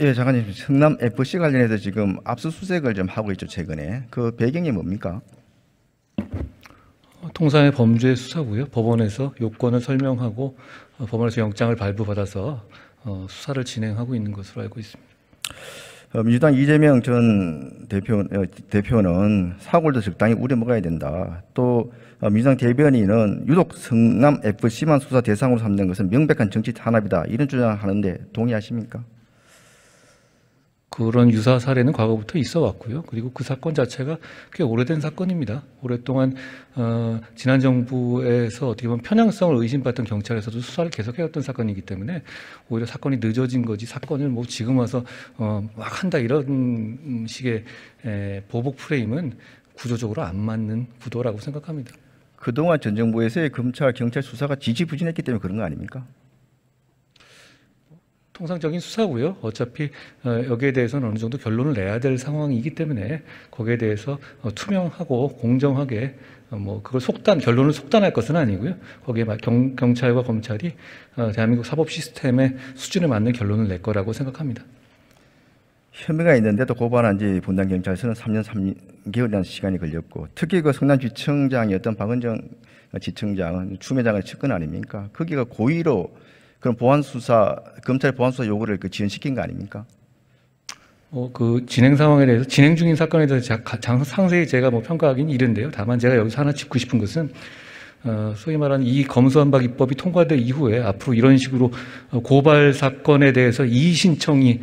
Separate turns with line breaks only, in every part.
예, 장관님, 성남 FC 관련해서 지금 압수수색을 좀 하고 있죠, 최근에. 그 배경이 뭡니까?
통상의 범죄 수사고요. 법원에서 요건을 설명하고 법원에서 영장을 발부받아서 수사를 진행하고 있는 것으로 알고 있습니다.
민주당 이재명 전 대표는 사고를 더 적당히 우려 먹어야 된다. 또 민주당 대변인은 유독 성남 FC만 수사 대상으로 삼는 것은 명백한 정치 탄압이다. 이런 주장을 하는데 동의하십니까?
그런 유사 사례는 과거부터 있어 왔고요. 그리고 그 사건 자체가 꽤 오래된 사건입니다. 오랫동안 지난 정부에서 어떻게 보면 편향성을 의심받던 경찰에서도 수사를 계속해왔던 사건이기 때문에 오히려 사건이 늦어진 거지, 사건을 뭐 지금 와서 막 한다 이런 식의 보복 프레임은 구조적으로 안 맞는 구도라고 생각합니다.
그동안 전 정부에서의 검찰, 경찰 수사가 지지부진했기 때문에 그런 거 아닙니까?
통상적인 수사고요. 어차피 여기에 대해서는 어느 정도 결론을 내야 될 상황이기 때문에 거기에 대해서 투명하고 공정하게 그걸 결론을 속단할 것은 아니고요. 거기에 경찰과 검찰이 대한민국 사법 시스템의 수준에 맞는 결론을 낼 거라고 생각합니다.
혐의가 있는데도 고발한 지 분당 경찰서는 3년 3개월이라는 시간이 걸렸고, 특히 그 성남지청장이었던 박은정 지청장은 추미애장관의 측근 아닙니까? 거기가 고의로 그런 검찰 보안 수사 요구를 지연시킨 거 아닙니까?
그 진행 상황에 대해서, 진행 중인 사건에 대해서 상세히 제가 평가하기는 이른데요. 다만 제가 여기서 하나 짚고 싶은 것은 소위 말하는 이 검수완박 입법이 통과된 이후에 앞으로 이런 식으로 고발 사건에 대해서 이의 신청이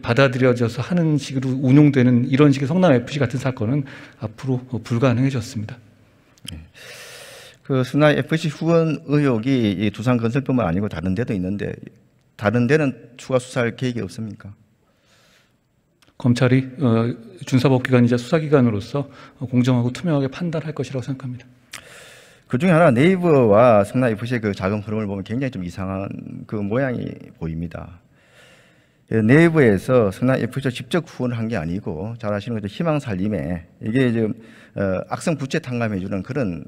받아들여져서 하는 식으로 운용되는 이런 식의 성남 FC 같은 사건은 앞으로 불가능해졌습니다.
네. 그 성남 FC 후원 의혹이 두산건설뿐만 아니고 다른 데도 있는데, 다른 데는 추가 수사할 계획이 없습니까?
검찰이 준사법기관이자 수사기관으로서 공정하고 투명하게 판단할 것이라고 생각합니다.
그 중에 하나, 네이버와 성남 FC의 그 자금 흐름을 보면 굉장히 좀 이상한 그 모양이 보입니다. 네이버에서 성남 FC가 직접 후원을 한 게 아니고, 잘 아시는 것처럼 희망살림에 이게 지금 악성 부채 탕감해주는 그런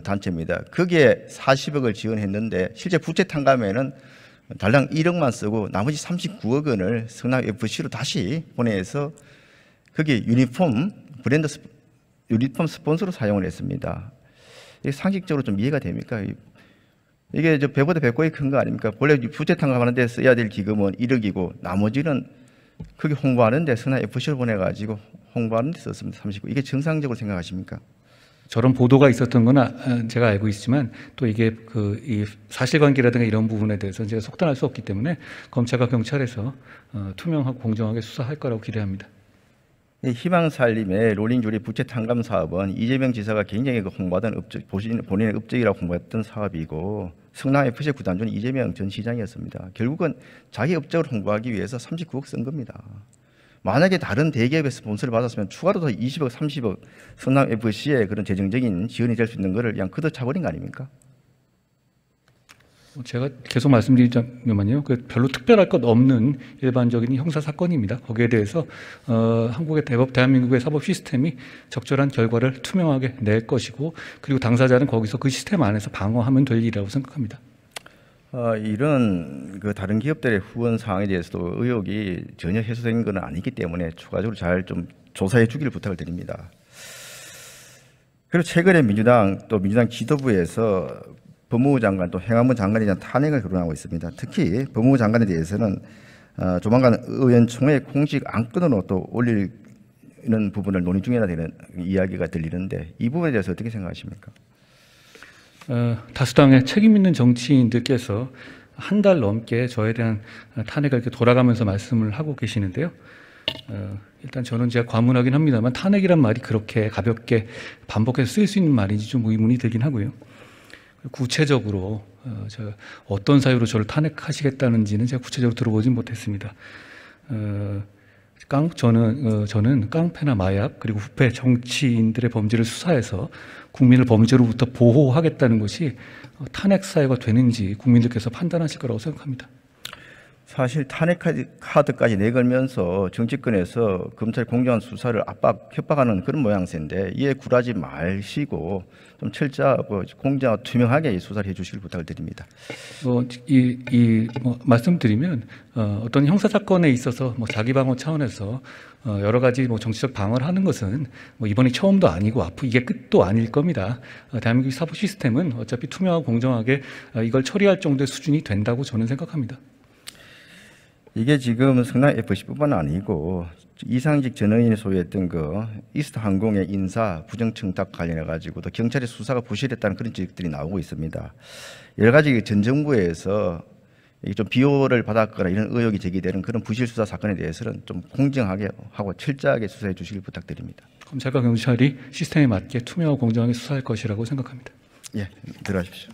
단체입니다. 거기에 40억을 지원했는데 실제 부채 탕감에는 달랑 1억만 쓰고 나머지 39억 원을 성남 FC로 다시 보내서 거기 브랜드 유니폼 스폰서로 사용을 했습니다. 이게 상식적으로 좀 이해가 됩니까? 이게 배보다 배꼽이 큰 거 아닙니까? 원래 부채 탕감하는 데 써야 될 기금은 1억이고 나머지는 거기 홍보하는 데 성남 FC로 보내가지고 홍보하는 데 썼습니다. 39억. 이게 정상적으로 생각하십니까?
저런 보도가 있었던 건 제가 알고 있지만, 또 이게 이 사실관계라든가 이런 부분에 대해서는 제가 속단할 수 없기 때문에 검찰과 경찰에서 투명하고 공정하게 수사할 거라고 기대합니다.
희망살림의 롤링조리 부채 탕감 사업은 이재명 지사가 굉장히 홍보하던 본인의 업적이라고 홍보했던 사업이고, 성남 FC 구단주는 이재명 전 시장이었습니다. 결국은 자기 업적을 홍보하기 위해서 39억 쓴 겁니다. 만약에 다른 대기업의 스폰서를 받았으면 추가로 더 20억, 30억 성남 FC에 그런 재정적인 지원이 될 수 있는 것을 그냥 걷어차버린 거 아닙니까?
제가 계속 말씀드리자면요, 별로 특별할 것 없는 일반적인 형사 사건입니다. 거기에 대해서 대한민국의 사법 시스템이 적절한 결과를 투명하게 낼 것이고, 그리고 당사자는 거기서 그 시스템 안에서 방어하면 될 일이라고 생각합니다.
이런 다른 기업들의 후원 사항에 대해서도 의혹이 전혀 해소된 건 아니기 때문에 추가적으로 잘 좀 조사해 주기를 부탁을 드립니다. 그리고 최근에 민주당 지도부에서 법무부 장관 또 행안부 장관에 대한 탄핵을 거론하고 있습니다. 특히 법무부 장관에 대해서는 조만간 의원총회 공식 안건으로 또 올리는 부분을 논의 중이라 되는 이야기가 들리는데, 이 부분에 대해서 어떻게 생각하십니까?
다수당의 책임 있는 정치인들께서 한 달 넘게 저에 대한 탄핵을 이렇게 돌아가면서 말씀을 하고 계시는데요. 일단 저는 제가 과문하긴 합니다만, 탄핵이란 말이 그렇게 가볍게 반복해서 쓰일 수 있는 말인지 좀 의문이 들긴 하고요. 구체적으로 어떤 사유로 저를 탄핵하시겠다는지는 제가 구체적으로 들어보진 못했습니다. 저는 깡패나 마약 그리고 부패 정치인들의 범죄를 수사해서 국민을 범죄로부터 보호하겠다는 것이 탄핵 사유가 되는지 국민들께서 판단하실 거라고 생각합니다.
사실 탄핵 카드까지 내걸면서 정치권에서 검찰 공정한 수사를 협박하는 그런 모양새인데 이에 굴하지 마시고 좀 철저하고 공정하고 투명하게 수사를 해주시길 부탁을 드립니다.
말씀드리면 어떤 형사 사건에 있어서 자기 방어 차원에서 여러 가지 정치적 방어를 하는 것은 이번이 처음도 아니고 앞으로 이게 끝도 아닐 겁니다. 대한민국 사법 시스템은 어차피 투명하고 공정하게 이걸 처리할 정도의 수준이 된다고 저는 생각합니다.
이게 지금 성남 FC뿐만 아니고 이상직 전원인이 소유했던 그 이스타항공의 인사 부정청탁 관련해 가지고도 경찰의 수사가 부실했다는 그런 지적들이 나오고 있습니다. 여러 가지 전 정부에서 좀 비호를 받았거나 이런 의혹이 제기되는 그런 부실 수사 사건에 대해서는 좀 공정하게 하고 철저하게 수사해 주시길 부탁드립니다.
검찰과 경찰이 시스템에 맞게 투명하고 공정하게 수사할 것이라고 생각합니다.
예, 들어가십시오.